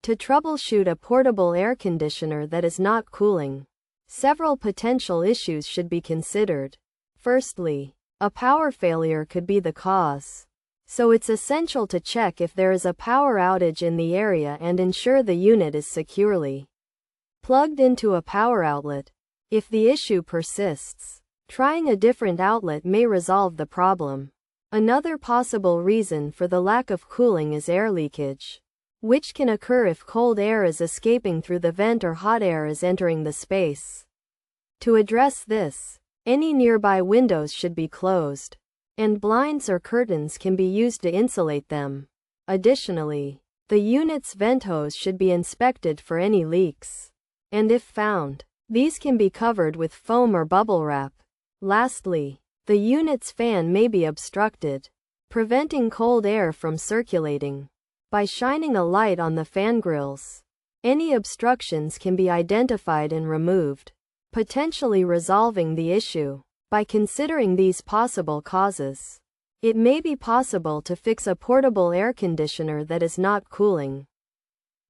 To troubleshoot a portable air conditioner that is not cooling, several potential issues should be considered. Firstly, a power failure could be the cause. So it's essential to check if there is a power outage in the area and ensure the unit is securely plugged into a power outlet. If the issue persists, trying a different outlet may resolve the problem. Another possible reason for the lack of cooling is air leakage, which can occur if cold air is escaping through the vent or hot air is entering the space. To address this, any nearby windows should be closed, and blinds or curtains can be used to insulate them. Additionally, the unit's vent hose should be inspected for any leaks, and if found, these can be covered with foam or bubble wrap. Lastly, the unit's fan may be obstructed, preventing cold air from circulating. By shining a light on the fan grills, any obstructions can be identified and removed, potentially resolving the issue. By considering these possible causes, it may be possible to fix a portable air conditioner that is not cooling.